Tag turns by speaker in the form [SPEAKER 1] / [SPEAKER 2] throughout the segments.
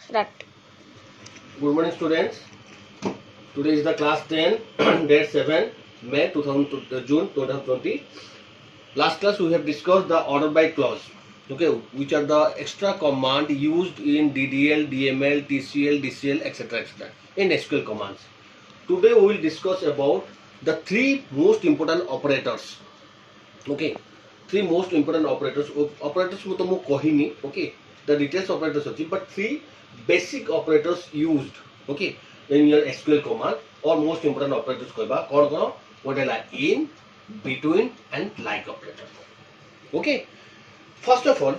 [SPEAKER 1] Correct.
[SPEAKER 2] Good morning, students. Today is the class 10, date 7 May 2000 June 2020. Last class we have discussed the order by clause. Okay, which are the extra command used in DDL, DML, TCL, DCL, etc. in SQL commands. Today we will discuss about the three most important operators. Okay, three most important operators. Operators mu to mu kohini. Okay, the details operators achi, but three basic operators used. Okay, in your SQL command or most important operators koiba. Kon what are like in, between, and like operator. Okay, first of all,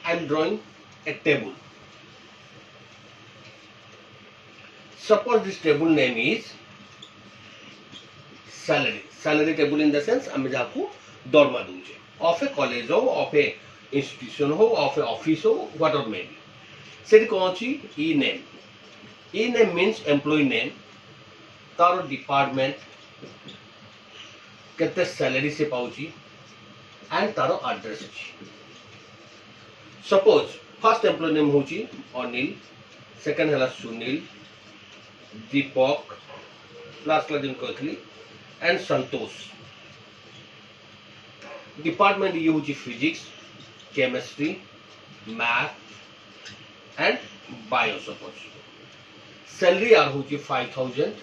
[SPEAKER 2] I am drawing a table. Suppose this table name is salary. Salary table in the sense आम जाकू दरमा दूचे of a college हो, of a institution हो, of a office हो, whatever may be. सेठी कौन ची e name. E name means employee name. तारो department कितने salary से पाउची and taro address ची. Suppose first employee name होची अनिल, second है सुनील, दीपक, last class जिनको थी and संतोष. Department ये होची physics, chemistry, math and bio suppose. Salary are होची 5,000,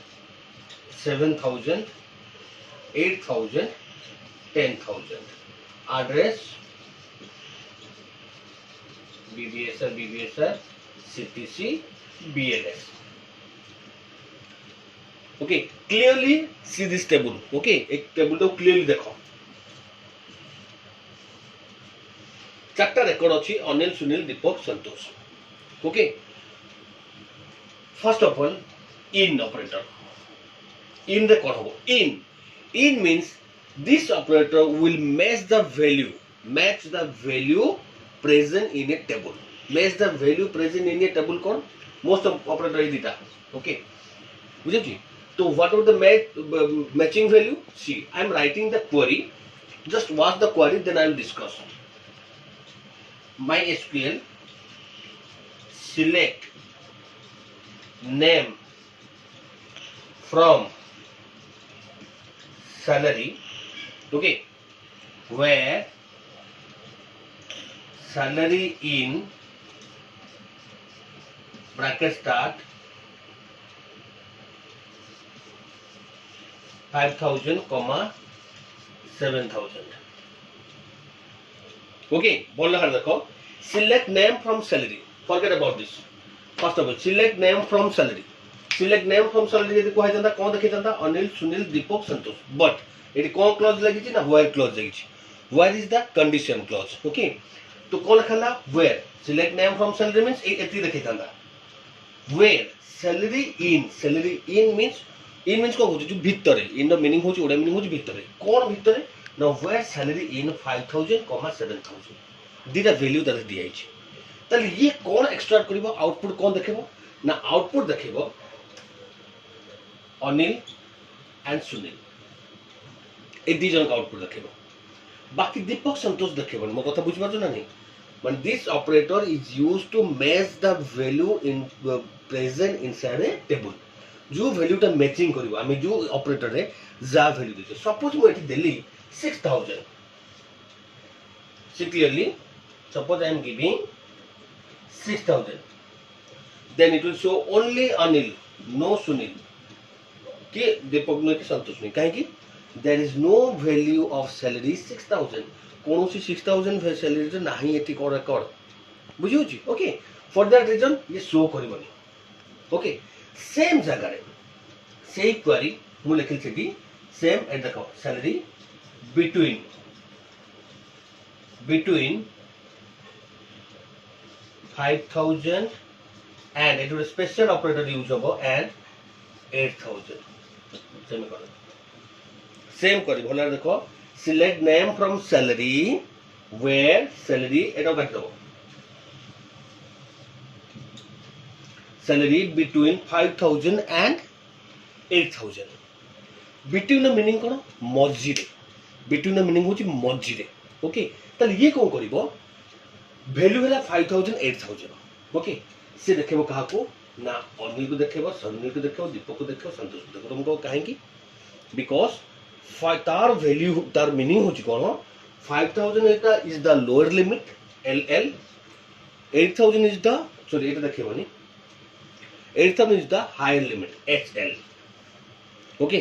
[SPEAKER 2] 7,000, 8,000, 10,000. Address BBSR, CTC, BLS. Okay, clearly see this table. Okay, एक table तो clearly देखो. चारटा रेकर्ड अच्छी अनिल, सुनील, दीपक, संतोष. Okay. First of all, in operator. In the कौन होगा? In means this operator will match the value present in a table. Match the value present in a table कौन? Most of operator ही दिता. Okay. बुझे जी? तो whatever the matching value? See, I am writing the query. Just watch the query, then I will discuss. MySQL select name from salary, okay, where salary in bracket start 5,000, 7,000. Okay, बोलना कर देखो. Select name from salary. Forget about this. First of all, select name from salary. Select name from salary यदि कोई जाता कौन देखे जाता अनिल, सुनील, दीपक, संतोष. But यदि कौन clause लगी थी ना where clause लगी थी. Where is the condition clause? Okay. तो कौन लिखा where? Select name from salary means एक देखे जाता. Where salary in means कौन होती जो भीतर है. In the meaning होती उड़ा meaning होती भीतर है. कौन भीतर है? Now where salary in 5,000, 7,000. दिटा value तारे दिया है. ताले ये कौन extract करीबो output कौन देखेबो ना output देखेबो अनिल and सुनील. एक दी जन का output देखेबो. बाकी दीपक संतोष देखेबो. मो कथा बुझ पाछो ना नहीं. But this operator is used to match the value in present inside a table. जो value टा matching करीबो. आमे जो operator है जा value देछे. Suppose मो एठी देली 6,000. See clearly. Suppose I am giving 6,000. Then it will show only Anil, no Sunil. कि दीपक ने कि संतोष ने कहें कि there is no value of salary 6,000. कौन सी 6,000 salary तो नहीं एटी कर record. बुझियो जी? Okay. For that reason ये show करी बनी. Okay. Same जगह रे. Same query मु लिखिल छी same at the salary between 5,000 and it will special operator use होगा and 8,000. Same करी भला देखो select name from salary where salary एटा बैठ दो salary between 5,000 and 8,000. Between the meaning कौन मझिरे. Between the meaning होची मझिरे. Okay. ताले ये कौन करिबो value है 5,000 8,000. Okay. सी देखेबो काहाको ना अनिल को देखेबो, सन्नी को देखेबो, दीपक को देखेबो, संतोष को देखेबो। तुमको काहेकि बिकॉज तार वैल्यू तार मीनिंग होची कोन 5000 एटा is the lower limit LL, 8000 is the sorry एटा देखेबोनी 8000 is the higher limit HL। Okay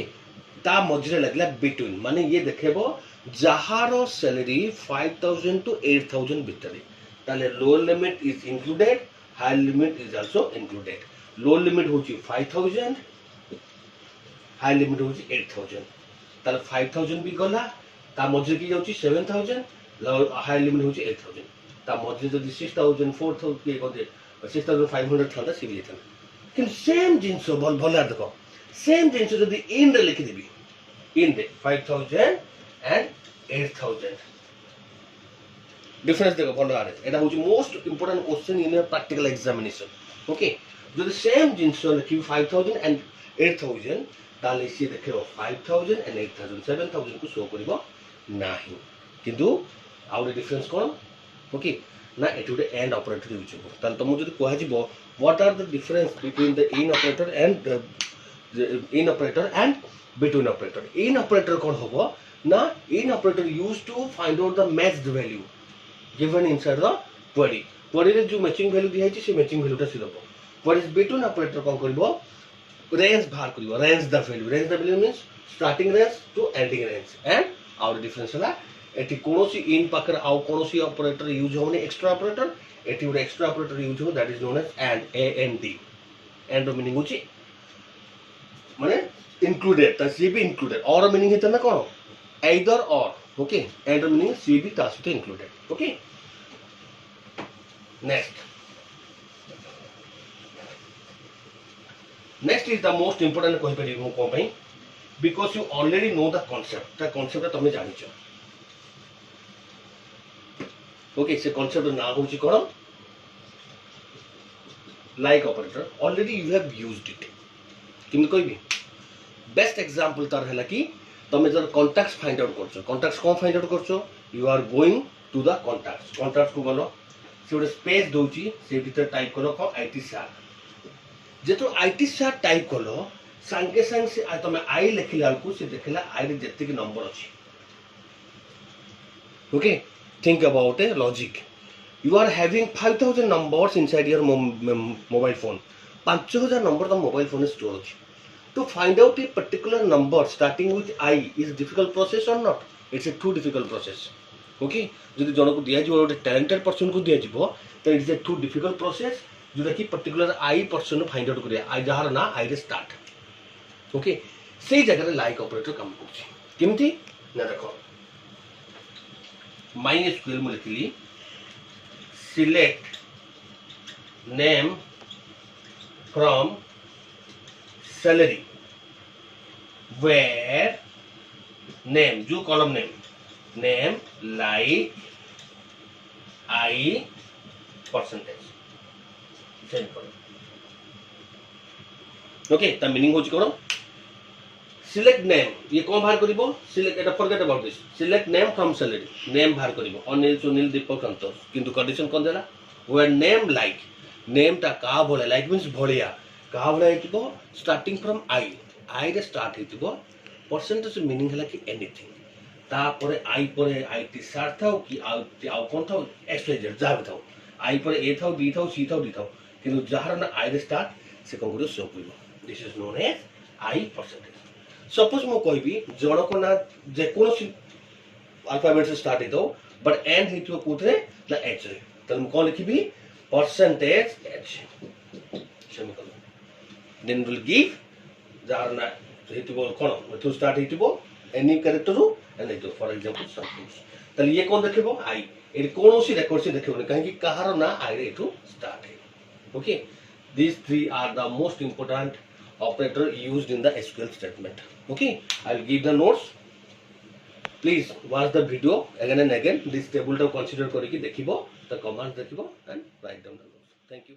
[SPEAKER 2] ता मझरे लगला बिटवीन माने ये देखेबो जहारो सैलरी 5000 to 8000 भितरे ताले lower limit is included, higher limit is also included. Lower limit होची 5000, हायर लिमिट होची 8000 ताले 5000 भी गला ता मझरे की जाउची 7000, हायर लिमिट होची 8000 ता मझरे जदी 6000 4000 के कोदे 6500 थांदा सिबी था कि सेम जिंस भल भला देखो सेम जिंस जदी इन रे लिखि देबी इन रे 5000 and 8000 डिफरेंस देखो भल आरे एटा होची most important question in a practical examination. Okay जदी सेम जिंस लिखि 5000 and 8000 ताले सी देखो 5000 and 8000 7000 को शो करिवो नाही किंतु आउर डिफरेंस कोन ओके ना एट गोटे एंड ऑपरेटर यूज हो ताल तुमको जदी कह जिवो what are the difference between the in operator and between operator. In operator कोन होबो ना in operator use to find out the matched value given inside the query. Query रे जो मैचिंग वैल्यू दिया है से मैचिंग वैल्यूटा सी दबो। व्हाट इज बिटवीन ऑपरेटर कोन करबो रेंज बाहर करबो range the value means starting range to ending range and आउर डिफरेंस हला एटी कोनोसी इन पाकर आउ कोनोसी ऑपरेटर यूज होने एक्स्ट्रा ऑपरेटर एटी गोटे एक्स्ट्रा ऑपरेटर यूज हो that is known as AND and meaning होची माने इंक्लूडेड ता सी भी इंक्लूडेड और मीनिंग हेता ना कोन either or okay and meaning सी भी ता सहित included. Okay next is the most important कहि परि मो को पई because you already know the concept ता कांसेप्ट तमे जानिछो। ओके से कांसेप्ट ना होची कोन like operator already you have used it किम कोई भी बेस्ट एग्जांपल तार हला कि तमे जर कॉन्टैक्ट्स फाइंड आउट करछो कॉन्टैक्ट्स कोन फाइंड आउट करछो you are going to the contacts को गलो से गोटे स्पेस दोची से भीतर टाइप करो को IT SAR जेतो IT SAR टाइप कलो संगे संग से तमे आई लिखिला को से देखला आई रे जत्ते की नंबर अछि। Okay think about a logic you are having 5000 numbers inside your mobile phone 5000 number the mobile phone is stored to find out a particular number starting with I is difficult process or not it's a too difficult process। okay जदि जन को दिया जिवो गोटे talented person को दिया जिवो तो it's a too difficult process जोटा कि particular I person find out करिया I जहार ना I रे स्टार्ट। ओके से जगह रे लाइक ऑपरेटर काम करछि केमती ना देखो MySQL में लिखली select name from salary where name जो column name like I percentage simple. Okay ता मीनिंग होची कोन सिलेक्ट नेम ये कौन बाहर करिवो सिलेक्ट एटा forget about this select name from salary name बाहर करिवो अनिल सुनील दीपक संतोष किंतु कंडीशन कोन देला वेयर नेम लाइक नेम ता का बोले लाइक मींस भलिया का बोले हितबो स्टार्टिंग फ्रॉम I रे स्टार्ट हितबो परसेंटेज मीनिंग हला कि एनीथिंग ता परे I परे IT SAR थाओ कि आउ कोन थाओ एक्सप्लेन जा थाओ I परे A Thao B Thao C Thao D थाओ किंतु जहार ना I रे स्टार्ट से कोन करियो शो करिवो this is known as I percentage. Suppose मो कहबी जनक ना जे कोनोसी अल्फाबेट से स्टार्ट हेतो बट एंड हेतो कोथरे ना H रे त हम कोन लिखिबी percentage H semicolon then will give जार ना हेतो कोन तो स्टार्ट हेतो एनी कैरेक्टर एंड हेतो फॉर एग्जांपल संतोष त ये कोन देखिबो I ए कोनोसी रेकॉर्ड से देखिबो काहे कि कहार ना I रे हेतो स्टार्ट हे। Okay these three are the most important operator used in the SQL statement। okay I'll give the notes please watch the video again and again this table to consider करके देखिबो the commands देखिबो and write down the notes। thank you।